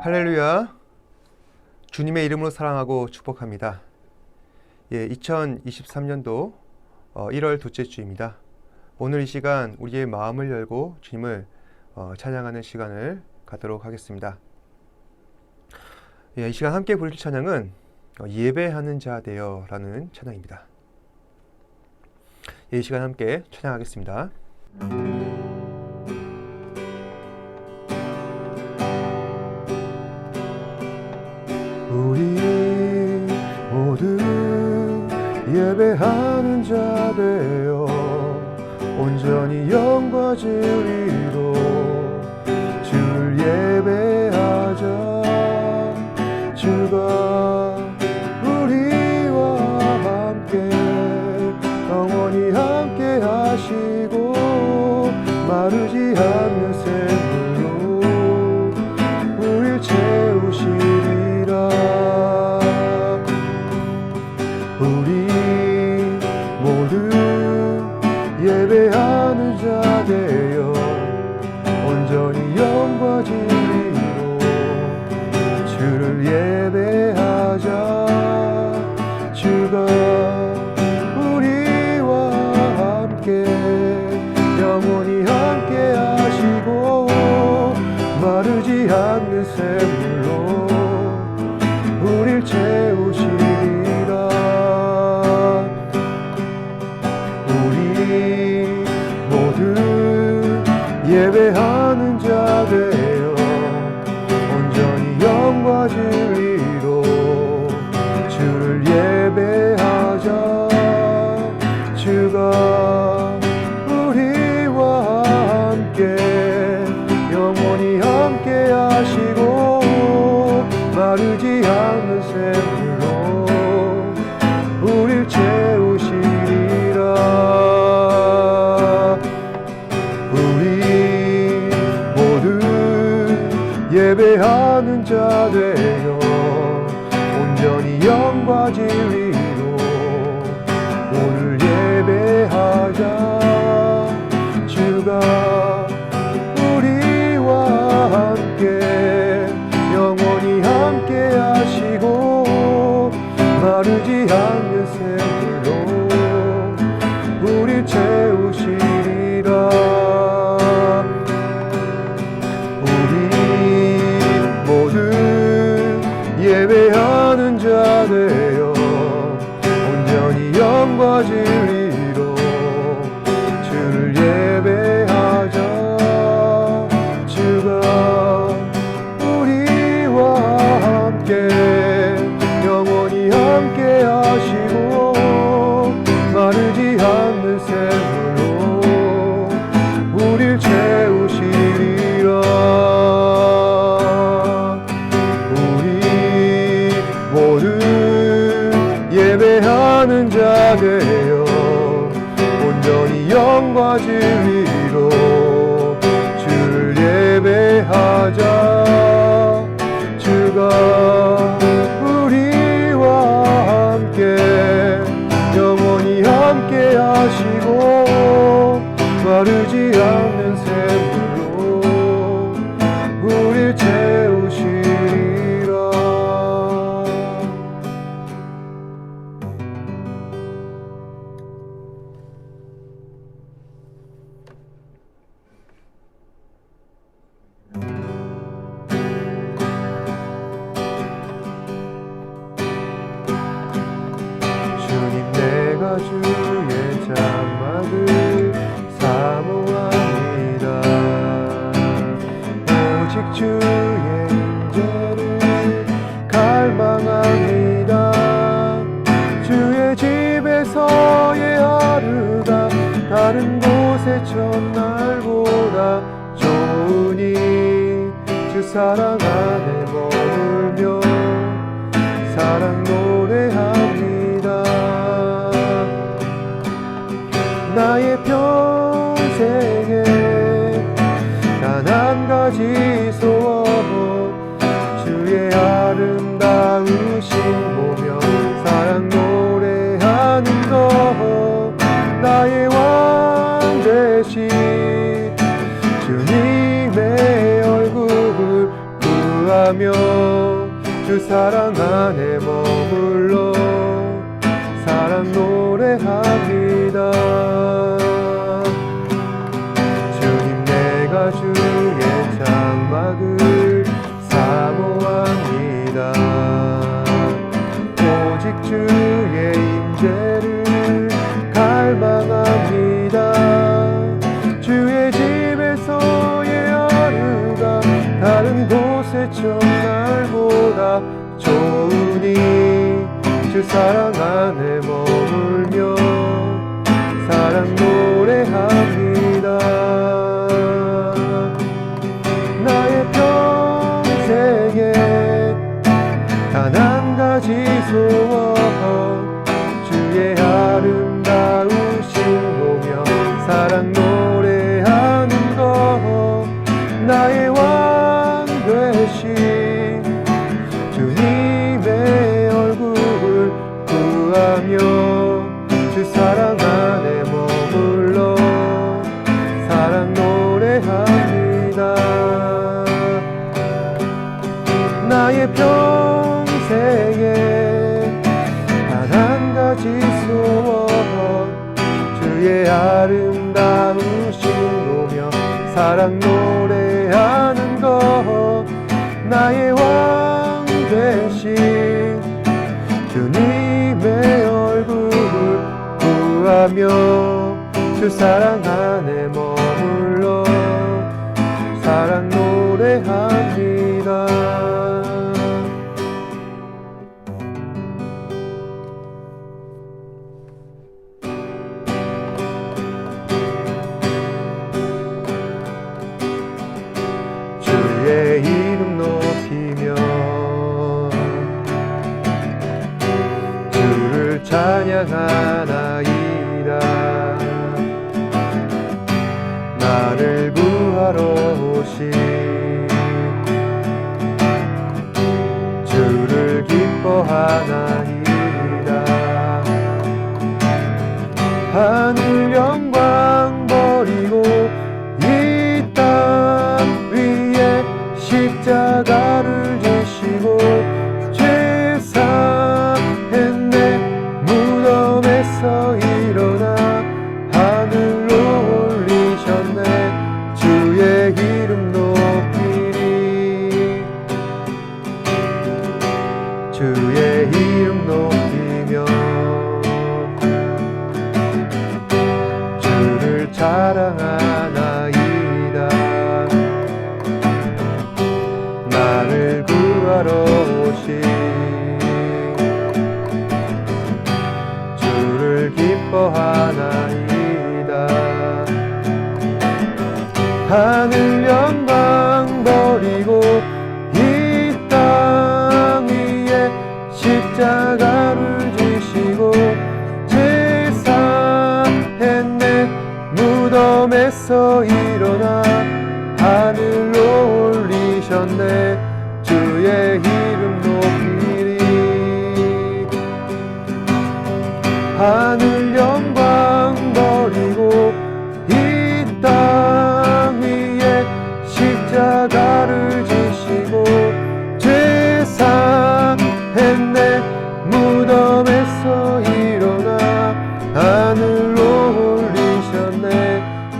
할렐루야. 주님의 이름으로 사랑하고 축복합니다. 2023년도 1월 둘째 주입니다. 오늘 이 시간 우리의 마음을 열고 주님을 찬양하는 시간을 갖도록 하겠습니다. 이 시간 함께 부를 찬양은 예배하는 자 되어 라는 찬양입니다. 이 시간 함께 찬양하겠습니다. 우리 모두 예배하는 자 되어 온전히 영과 진리로 주를 예배하자. 주가 우리와 함께 영원히 함께 하시고 마르지 않는 샘물로 우릴 채우시리라. 우리 모두 예배하는 자 되어 온전히 영과 진리로 주를 예배하자. 주가 우리와 함께 영원히 함께 하시고 마르지 않는 샘물로 우릴 채우시리라. 우리 모두 예배하는 자 되어 온전히 영과 진리로 주를 예배하자. 주가 우리와 함께 영원히 함께 하시고 마르지 않는 샘물로 우릴 채우시리라. 우리 모두 예배하는 자 되어 온전히 영과 진리로 오늘 예배하자. 주가 우리와 함께 영원히 함께 하시고 마르지 않는 샘물로 우릴 채우시리라. 우리 모두 예배하는 자 되어 온전히 영과 진리로 주를 예배하자. 주가 우리와 함께 영원히 함께 하시고 마르지 않는 샘물로 우릴 채우시리라. 우리 모두 예배하는 자 되어 온전히 영과 진리로 주를 예배하자. 주가 우리와 함께 영원히 함께 하시고 마르지 않는 샘물로 우릴 채우시리라. 주님 내가 주의 장막을 사모합니다. 오직 주의 임재를 갈망합니다. 주의 집에서의 하루가 다른 곳의 첫날보다 좋으니 주 사랑 안에 머물며 사랑 노래합니다. 나의 평생에 단 한 가지 소원 주의 아름다우신 보며 사랑 노래하는 것. 나의 왕 되신 주님의 얼굴 구하며 주 사랑 안에 머물러 사랑 노래합니다. 주님 내가 주의 장막을 사모합니다. 오직 주의 임재를 갈망합니다. 주의 집에서의 하루가 다른 곳의 첫날보다 좋으니 주 사랑 안에 머물며 사랑 노래합니다. 나의 평생에 단 한 가지 소원 주의 아름다우신 보며 사랑 노래하는 것 나의 왕 되신 주님의 얼굴 구하며 주 사랑 안에 머물러 사랑 노래합니다. 나의 평생에 단 한 가지 소원 주의 아름다우신 보며 사랑 노래하는 것 나의 왕 되신 주님의 얼굴 구하며 주 사랑 안에 머물러 사랑 노래합니다. 주의 이름 높이며 주를 찬양하나이다. 나를 구하러 오신 주를 기뻐하나이다. 하늘 영광 버리고 이 땅 위에 십자가를 지시고 죄 사했네 무덤에서 일어나 하늘로 올리셨네. 주의 이름 높이리 주의 이름 높이며 주를 자랑하나이다. 나를 구하러 오신 주를 기뻐하나이다. 하늘 영광 버리고 이 땅 위에 십자가를 지시고 죄 사했네 무덤에서 일어나 하늘로 올리셨네. 주의 이름 높이리 하늘 영광 버리고 이 땅 위에 십자가를 지시고 죄 사했네 무덤에서 일어나 하늘로 올리셨네.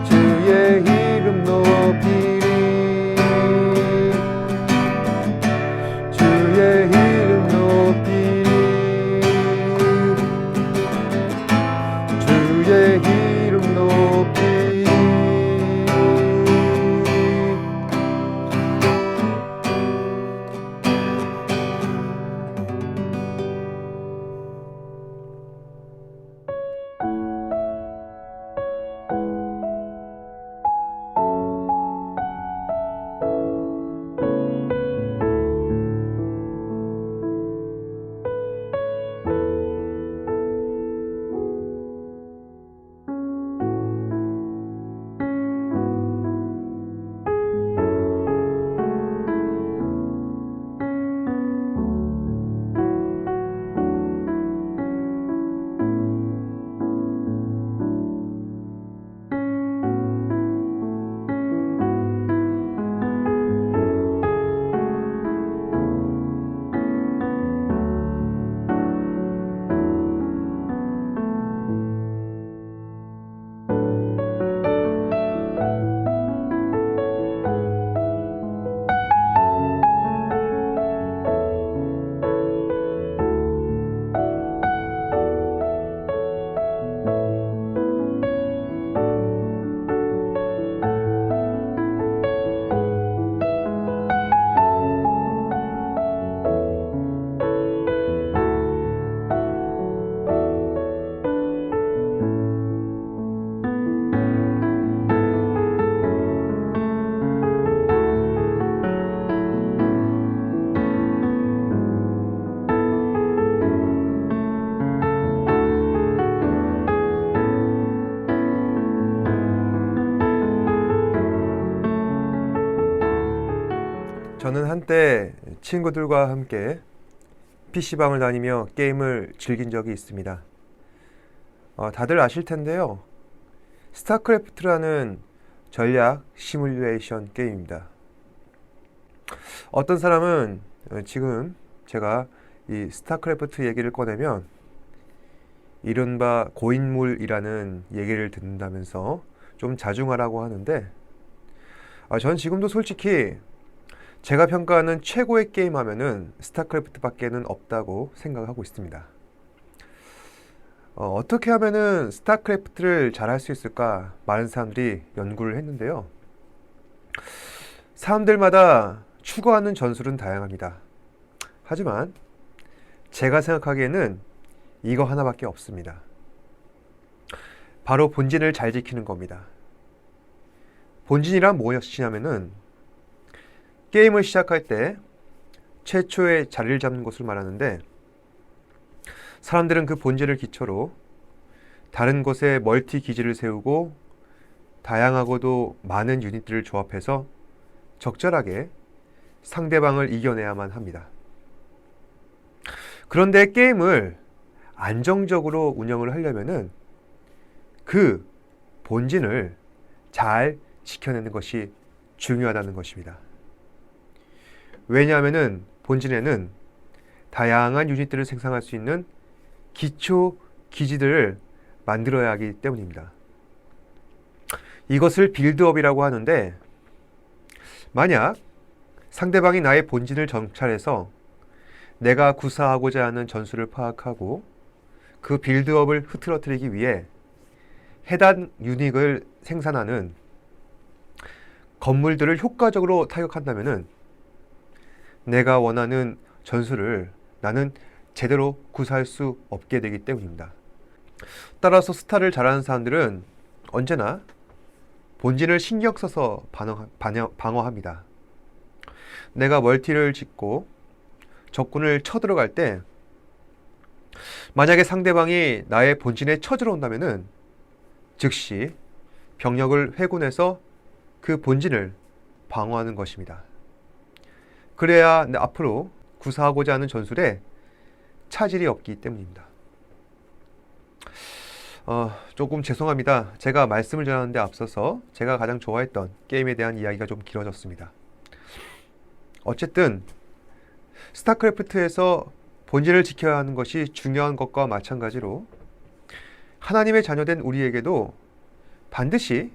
주의 이름 높이리 저는 한때 친구들과 함께 PC방을 다니며 게임을 즐긴 적이 있습니다. 다들 아실 텐데요. 스타크래프트라는 전략 시뮬레이션 게임입니다. 어떤 사람은 지금 제가 이 스타크래프트 얘기를 꺼내면 이른바 고인물이라는 얘기를 듣는다면서 좀 자중하라고 하는데, 전 지금도 솔직히 제가 평가하는 최고의 게임 하면은 스타크래프트 밖에는 없다고 생각하고 있습니다. 어떻게 하면은 스타크래프트를 잘 할 수 있을까 많은 사람들이 연구를 했는데요. 사람들마다 추구하는 전술은 다양합니다. 하지만 제가 생각하기에는 이거 하나밖에 없습니다. 바로 본진을 잘 지키는 겁니다. 본진이란 무엇이냐면은 게임을 시작할 때 최초의 자리를 잡는 것을 말하는데, 사람들은 그 본질을 기초로 다른 곳에 멀티 기지를 세우고 다양하고도 많은 유닛들을 조합해서 적절하게 상대방을 이겨내야만 합니다. 그런데 게임을 안정적으로 운영을 하려면은 그 본진을 잘 지켜내는 것이 중요하다는 것입니다. 왜냐하면은 본진에는 다양한 유닛들을 생산할 수 있는 기초 기지들을 만들어야 하기 때문입니다. 이것을 빌드업이라고 하는데, 만약 상대방이 나의 본진을 정찰해서 내가 구사하고자 하는 전술을 파악하고 그 빌드업을 흐트러뜨리기 위해 해당 유닛을 생산하는 건물들을 효과적으로 타격한다면은 내가 원하는 전술을 나는 제대로 구사할 수 없게 되기 때문입니다. 따라서 스타를 잘하는 사람들은 언제나 본진을 신경 써서 방어합니다. 내가 멀티를 짓고 적군을 쳐들어갈 때 만약에 상대방이 나의 본진에 쳐들어온다면은 즉시 병력을 회군해서 그 본진을 방어하는 것입니다. 그래야 앞으로 구사하고자 하는 전술에 차질이 없기 때문입니다. 조금 죄송합니다. 제가 말씀을 전하는데 앞서서 제가 가장 좋아했던 게임에 대한 이야기가 좀 길어졌습니다. 어쨌든 스타크래프트에서 본질을 지켜야 하는 것이 중요한 것과 마찬가지로 하나님의 자녀된 우리에게도 반드시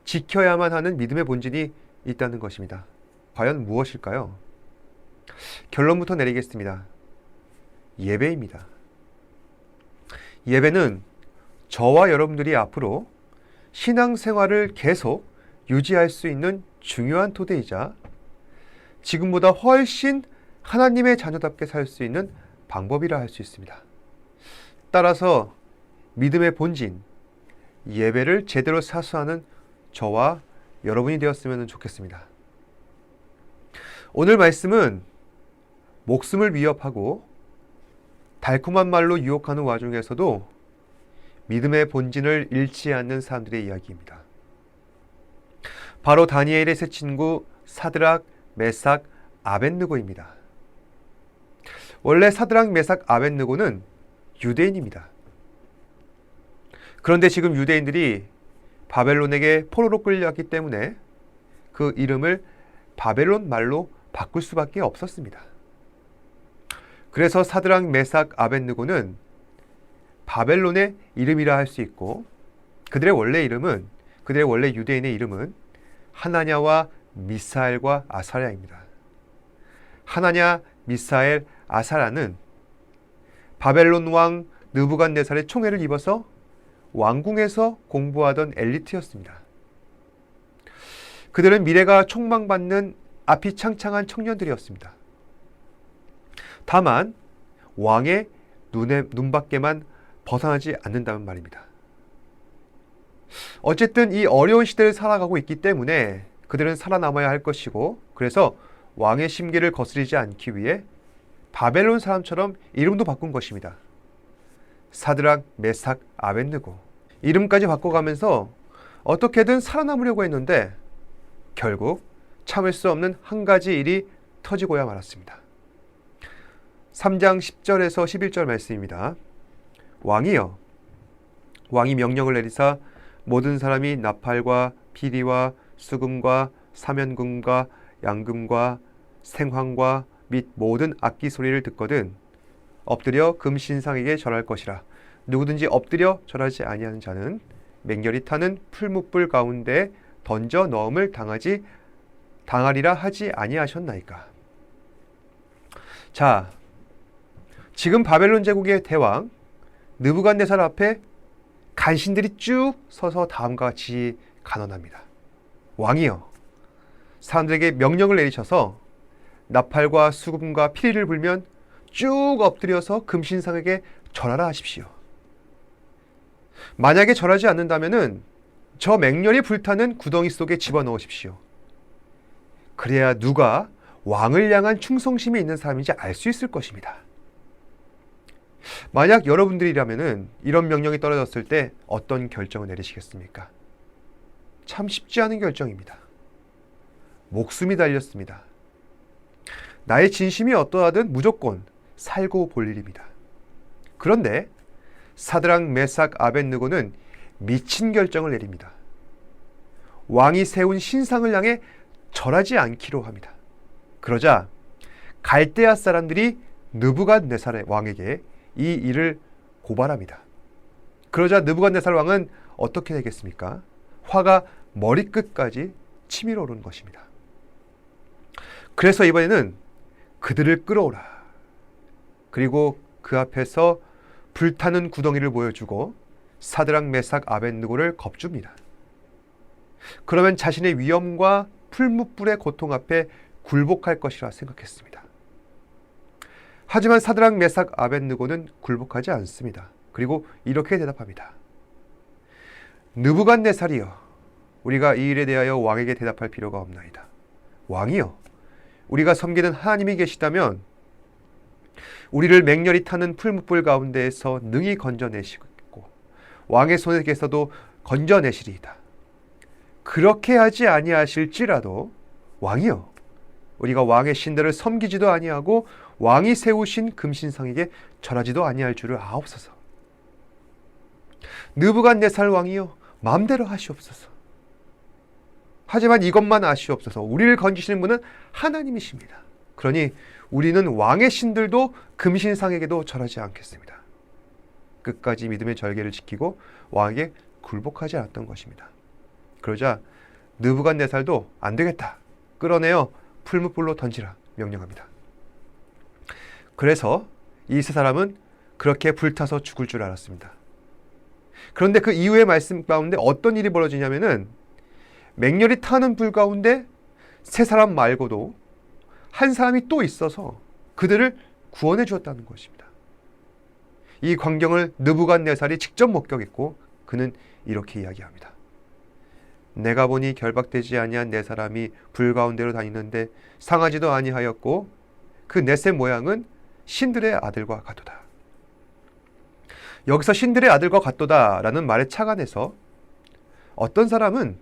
지켜야만 하는 믿음의 본질이 있다는 것입니다. 과연 무엇일까요? 결론부터 내리겠습니다. 예배입니다. 예배는 저와 여러분들이 앞으로 신앙생활을 계속 유지할 수 있는 중요한 토대이자 지금보다 훨씬 하나님의 자녀답게 살 수 있는 방법이라 할 수 있습니다. 따라서 믿음의 본진, 예배를 제대로 사수하는 저와 여러분이 되었으면 좋겠습니다. 오늘 말씀은 목숨을 위협하고 달콤한 말로 유혹하는 와중에서도 믿음의 본진을 잃지 않는 사람들의 이야기입니다. 바로 다니엘의 세 친구 사드락, 메삭, 아벳느고입니다. 원래 사드락, 메삭, 아벳느고는 유대인입니다. 그런데 지금 유대인들이 바벨론에게 포로로 끌려왔기 때문에 그 이름을 바벨론 말로 바꿀 수밖에 없었습니다. 그래서 사드락, 메삭, 아벳느고는 바벨론의 이름이라 할 수 있고, 그들의 원래 유대인의 이름은 하나냐와 미사엘과 아사랴입니다. 하나냐, 미사엘, 아사랴는 바벨론 왕 느부갓네살의 총애를 입어서 왕궁에서 공부하던 엘리트였습니다. 그들은 미래가 촉망받는 앞이 창창한 청년들이었습니다. 다만 왕의 눈밖에만 벗어나지 않는다는 말입니다. 어쨌든 이 어려운 시대를 살아가고 있기 때문에 그들은 살아남아야 할 것이고, 그래서 왕의 심기를 거스르지 않기 위해 바벨론 사람처럼 이름도 바꾼 것입니다. 사드락, 메삭, 아벳느고. 이름까지 바꿔가면서 어떻게든 살아남으려고 했는데 결국 참을 수 없는 한 가지 일이 터지고야 말았습니다. 3장 10절에서 11절 말씀입니다. 왕이여, 왕이 명령을 내리사 모든 사람이 나팔과 피리와 수금과 사면금과 양금과 생황과 및 모든 악기 소리를 듣거든 엎드려 금신상에게 절할 것이라. 누구든지 엎드려 절하지 아니하는 자는 맹렬히 타는 풀무불 가운데 던져 넣음을 당하리라 하지 아니하셨나이까. 자, 지금 바벨론 제국의 대왕 느부갓네살 앞에 간신들이 쭉 서서 다음과 같이 간언합니다. 왕이여, 사람들에게 명령을 내리셔서 나팔과 수금과 피리를 불면 쭉 엎드려서 금신상에게 절하라 하십시오. 만약에 절하지 않는다면은 저 맹렬히 불타는 구덩이 속에 집어넣으십시오. 그래야 누가 왕을 향한 충성심이 있는 사람인지 알 수 있을 것입니다. 만약 여러분들이라면은 이런 명령이 떨어졌을 때 어떤 결정을 내리시겠습니까? 참 쉽지 않은 결정입니다. 목숨이 달렸습니다. 나의 진심이 어떠하든 무조건 살고 볼 일입니다. 그런데 사드락, 메삭, 아벳느고는 미친 결정을 내립니다. 왕이 세운 신상을 향해 절하지 않기로 합니다. 그러자 갈대아 사람들이 느부갓네살 왕에게 이 일을 고발합니다. 그러자 느부갓네살 왕은 어떻게 되겠습니까? 화가 머리끝까지 치밀어 오르는 것입니다. 그래서 이번에는 그들을 끌어오라. 그리고 그 앞에서 불타는 구덩이를 보여주고 사드락, 메삭, 아벳느고를 겁줍니다. 그러면 자신의 위엄과 풀무불의 고통 앞에 굴복할 것이라 생각했습니다. 하지만 사드락, 메삭, 아벳느고는 굴복하지 않습니다. 그리고 이렇게 대답합니다. 느부갓네살이여, 우리가 이 일에 대하여 왕에게 대답할 필요가 없나이다. 왕이여, 우리가 섬기는 하나님이 계시다면 우리를 맹렬히 타는 풀무불 가운데에서 능히 건져내시고 왕의 손에게서도 건져내시리이다. 그렇게 하지 아니하실지라도 왕이여, 우리가 왕의 신들을 섬기지도 아니하고 왕이 세우신 금신상에게 절하지도 아니할 줄을 아옵소서. 느부갓네살 왕이여, 마음대로 하시옵소서. 하지만 이것만 아시옵소서. 우리를 건지시는 분은 하나님이십니다. 그러니 우리는 왕의 신들도 금신상에게도 절하지 않겠습니다. 끝까지 믿음의 절개를 지키고 왕에게 굴복하지 않았던 것입니다. 그러자 느부갓네살도 안 되겠다, 끌어내어 풀무불로 던지라 명령합니다. 그래서 이 세 사람은 그렇게 불타서 죽을 줄 알았습니다. 그런데 그 이후의 말씀 가운데 어떤 일이 벌어지냐면은 맹렬히 타는 불 가운데 세 사람 말고도 한 사람이 또 있어서 그들을 구원해 주었다는 것입니다. 이 광경을 느부갓네살이 직접 목격했고 그는 이렇게 이야기합니다. 내가 보니 결박되지 아니한 네 사람이 불 가운데로 다니는데 상하지도 아니하였고 그 넷의 모양은 신들의 아들과 같도다. 여기서 신들의 아들과 같도다 라는 말에 착안해서 어떤 사람은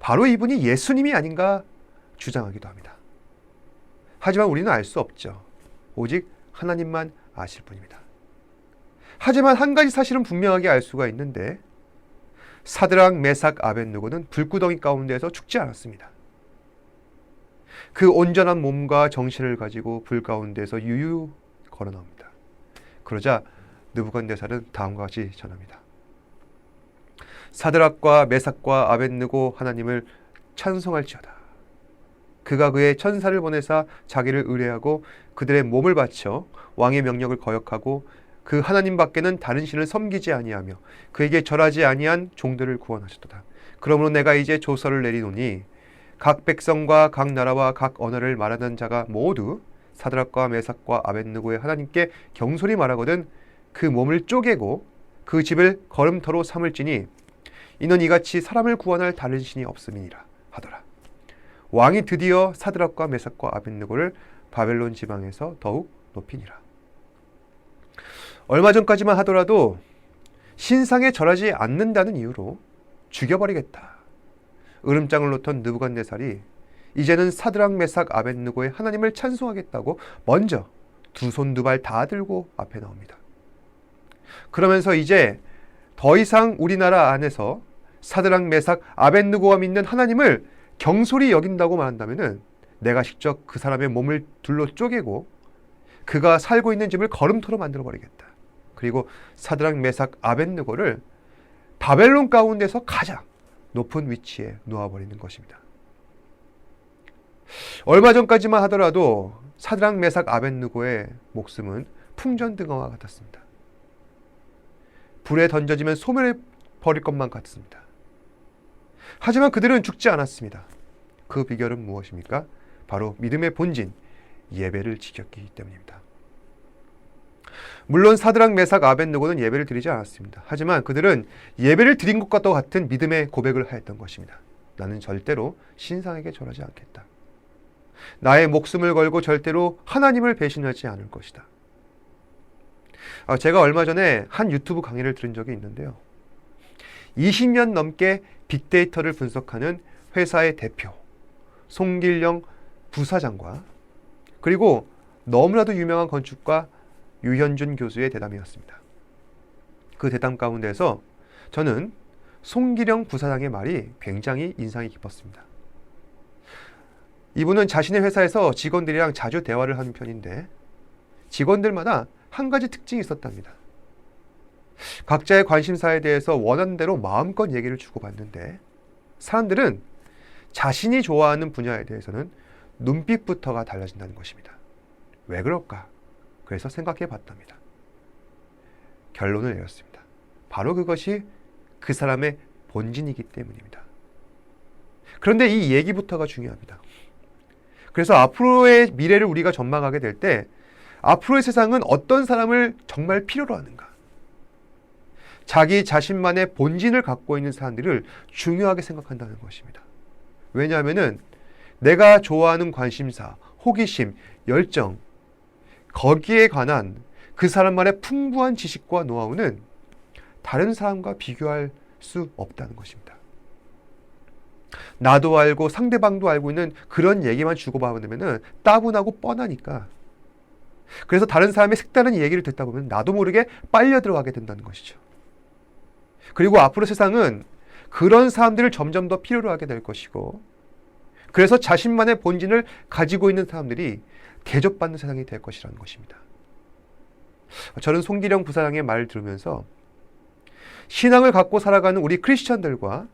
바로 이분이 예수님이 아닌가 주장하기도 합니다. 하지만 우리는 알 수 없죠. 오직 하나님만 아실 뿐입니다. 하지만 한 가지 사실은 분명하게 알 수가 있는데 사드락, 메삭, 아벳느고는 불구덩이 가운데에서 죽지 않았습니다. 그 온전한 몸과 정신을 가지고 불 가운데에서 유유 걸어 나옵니다. 그러자 느부갓네살은 다음과 같이 전합니다. 사드락과 메삭과 아벳느고 하나님을 찬송할지어다. 그가 그의 천사를 보내사 자기를 의뢰하고 그들의 몸을 바쳐 왕의 명령을 거역하고 그 하나님 밖에는 다른 신을 섬기지 아니하며 그에게 절하지 아니한 종들을 구원하셨도다. 그러므로 내가 이제 조서를 내리노니 각 백성과 각 나라와 각 언어를 말하는 자가 모두 사드락과 메삭과 아벳느고의 하나님께 경솔히 말하거든 그 몸을 쪼개고 그 집을 걸음터로 삼을지니 이는 이같이 사람을 구원할 다른 신이 없음이니라 하더라. 왕이 드디어 사드락과 메삭과 아벳느고를 바벨론 지방에서 더욱 높이니라. 얼마 전까지만 하더라도 신상에 절하지 않는다는 이유로 죽여버리겠다, 으름장을 놓던 느부갓네살이 이제는 사드락 메삭 아벳느고의 하나님을 찬송하겠다고 먼저 두 손 두 발 다 들고 앞에 나옵니다. 그러면서 이제 더 이상 우리나라 안에서 사드락 메삭 아벳느고가 믿는 하나님을 경솔히 여긴다고 말한다면은 내가 직접 그 사람의 몸을 둘러 쪼개고 그가 살고 있는 집을 걸음토로 만들어 버리겠다. 그리고 사드락 메삭 아벳느고를 바벨론 가운데서 가장 높은 위치에 놓아버리는 것입니다. 얼마 전까지만 하더라도 사드락 메삭 아벳느고의 목숨은 풍전등화와 같았습니다. 불에 던져지면 소멸해 버릴 것만 같습니다. 하지만 그들은 죽지 않았습니다. 그 비결은 무엇입니까? 바로 믿음의 본진, 예배를 지켰기 때문입니다. 물론 사드락 메삭 아벳느고는 예배를 드리지 않았습니다. 하지만 그들은 예배를 드린 것과 같은 믿음의 고백을 하였던 것입니다. 나는 절대로 신상에게 절하지 않겠다. 나의 목숨을 걸고 절대로 하나님을 배신하지 않을 것이다. 제가 얼마 전에 한 유튜브 강의를 들은 적이 있는데요. 20년 넘게 빅데이터를 분석하는 회사의 대표 송길영 부사장과 그리고 너무나도 유명한 건축가 유현준 교수의 대담이었습니다. 그 대담 가운데서 저는 송길영 부사장의 말이 굉장히 인상이 깊었습니다. 이분은 자신의 회사에서 직원들이랑 자주 대화를 하는 편인데 직원들마다 한 가지 특징이 있었답니다. 각자의 관심사에 대해서 원하는 대로 마음껏 얘기를 주고받는데 사람들은 자신이 좋아하는 분야에 대해서는 눈빛부터가 달라진다는 것입니다. 왜 그럴까? 그래서 생각해 봤답니다. 결론을 내렸습니다. 바로 그것이 그 사람의 본진이기 때문입니다. 그런데 이 얘기부터가 중요합니다. 그래서 앞으로의 미래를 우리가 전망하게 될 때 앞으로의 세상은 어떤 사람을 정말 필요로 하는가? 자기 자신만의 본진을 갖고 있는 사람들을 중요하게 생각한다는 것입니다. 왜냐하면은 내가 좋아하는 관심사, 호기심, 열정, 거기에 관한 그 사람만의 풍부한 지식과 노하우는 다른 사람과 비교할 수 없다는 것입니다. 나도 알고 상대방도 알고 있는 그런 얘기만 주고받으면 따분하고 뻔하니까 그래서 다른 사람의 색다른 얘기를 듣다 보면 나도 모르게 빨려 들어가게 된다는 것이죠. 그리고 앞으로 세상은 그런 사람들을 점점 더 필요로 하게 될 것이고 그래서 자신만의 본진을 가지고 있는 사람들이 대접받는 세상이 될 것이라는 것입니다. 저는 송기령 부사장의 말을 들으면서 신앙을 갖고 살아가는 우리 크리스천들과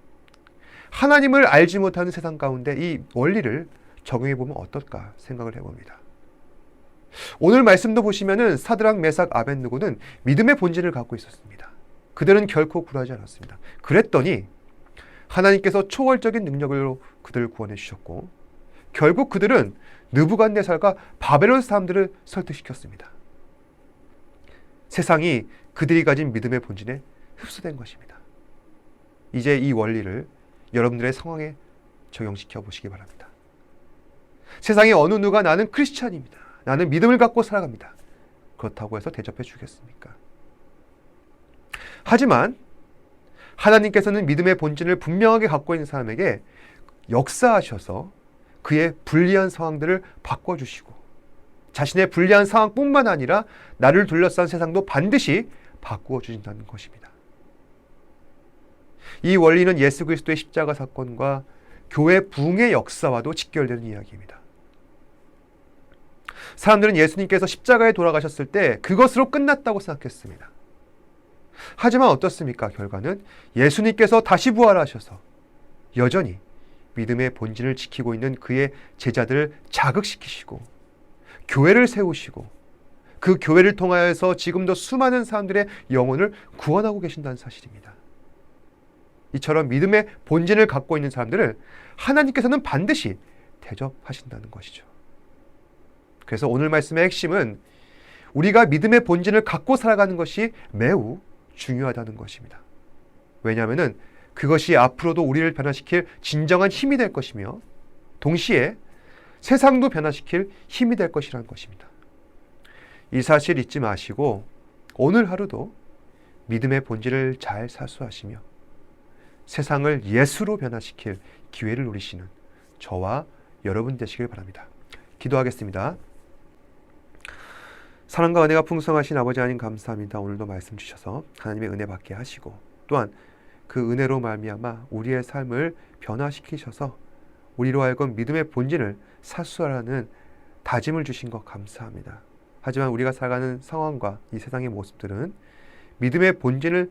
하나님을 알지 못하는 세상 가운데 이 원리를 적용해 보면 어떨까 생각을 해봅니다. 오늘 말씀도 보시면은 사드락 메삭 아벳느고는 믿음의 본질을 갖고 있었습니다. 그들은 결코 굴하지 않았습니다. 그랬더니 하나님께서 초월적인 능력으로 그들을 구원해 주셨고 결국 그들은 느부갓네살과 바벨론 사람들을 설득시켰습니다. 세상이 그들이 가진 믿음의 본질에 흡수된 것입니다. 이제 이 원리를 여러분들의 상황에 적용시켜 보시기 바랍니다. 세상에 어느 누가 나는 크리스찬입니다. 나는 믿음을 갖고 살아갑니다. 그렇다고 해서 대접해 주겠습니까? 하지만 하나님께서는 믿음의 본질을 분명하게 갖고 있는 사람에게 역사하셔서 그의 불리한 상황들을 바꿔주시고 자신의 불리한 상황뿐만 아니라 나를 둘러싼 세상도 반드시 바꾸어 주신다는 것입니다. 이 원리는 예수 그리스도의 십자가 사건과 교회 부흥의 역사와도 직결되는 이야기입니다. 사람들은 예수님께서 십자가에 돌아가셨을 때 그것으로 끝났다고 생각했습니다. 하지만 어떻습니까? 결과는 예수님께서 다시 부활하셔서 여전히 믿음의 본질을 지키고 있는 그의 제자들을 자극시키시고 교회를 세우시고 그 교회를 통하여서 지금도 수많은 사람들의 영혼을 구원하고 계신다는 사실입니다. 이처럼 믿음의 본질을 갖고 있는 사람들을 하나님께서는 반드시 대접하신다는 것이죠. 그래서 오늘 말씀의 핵심은 우리가 믿음의 본질을 갖고 살아가는 것이 매우 중요하다는 것입니다. 왜냐하면 그것이 앞으로도 우리를 변화시킬 진정한 힘이 될 것이며 동시에 세상도 변화시킬 힘이 될 것이라는 것입니다. 이 사실 잊지 마시고 오늘 하루도 믿음의 본질을 잘 사수하시며 세상을 예수로 변화시킬 기회를 누리시는 저와 여러분 되시길 바랍니다. 기도하겠습니다. 사랑과 은혜가 풍성하신 아버지 하나님 감사합니다. 오늘도 말씀 주셔서 하나님의 은혜 받게 하시고 또한 그 은혜로 말미암아 우리의 삶을 변화시키셔서 우리로 하여금 믿음의 본질을 사수하라는 다짐을 주신 것 감사합니다. 하지만 우리가 살아가는 상황과 이 세상의 모습들은 믿음의 본질을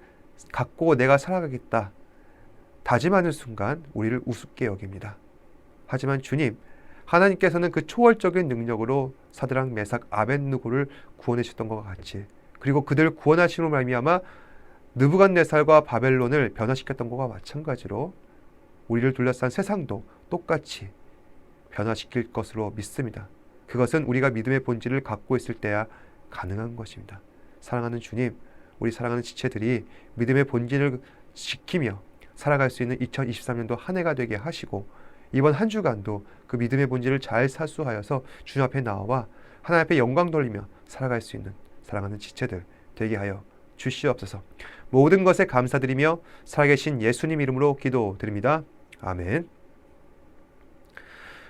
갖고 내가 살아가겠다 다짐하는 순간 우리를 우습게 여깁니다. 하지만 주님, 하나님께서는 그 초월적인 능력으로 사드락, 메삭, 아벳느고를 구원하셨던 것 같이, 그리고 그들을 구원하심으로 말미암아 느부갓네살과 바벨론을 변화시켰던 것과 마찬가지로 우리를 둘러싼 세상도 똑같이 변화시킬 것으로 믿습니다. 그것은 우리가 믿음의 본질을 갖고 있을 때야 가능한 것입니다. 사랑하는 주님, 우리 사랑하는 지체들이 믿음의 본질을 지키며 살아갈 수 있는 2023년도 한 해가 되게 하시고 이번 한 주간도 그 믿음의 본질을 잘 사수하여서 주님 앞에 나와 하나님 앞에 영광 돌리며 살아갈 수 있는 사랑하는 지체들 되게 하여 주시옵소서. 모든 것에 감사드리며 살아계신 예수님 이름으로 기도드립니다. 아멘.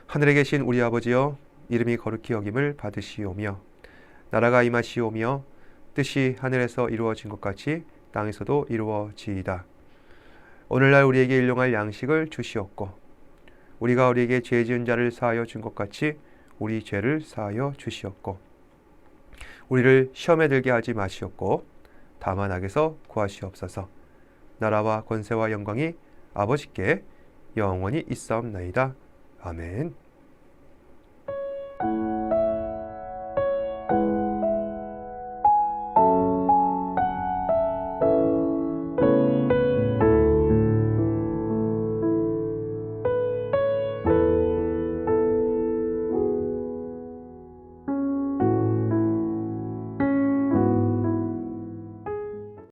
하늘에 계신 우리 아버지여, 이름이 거룩히 여김을 받으시오며 나라가 임하시오며 뜻이 하늘에서 이루어진 것 같이 땅에서도 이루어지이다. 오늘날 우리에게 일용할 양식을 주시옵고 우리가 우리에게 죄 지은 자를 사하여 준 것 같이 우리 죄를 사하여 주시옵고 우리를 시험에 들게 하지 마시옵고 다만 악에서 구하시옵소서. 나라와 권세와 영광이 아버지께 영원히 있사옵나이다. 아멘.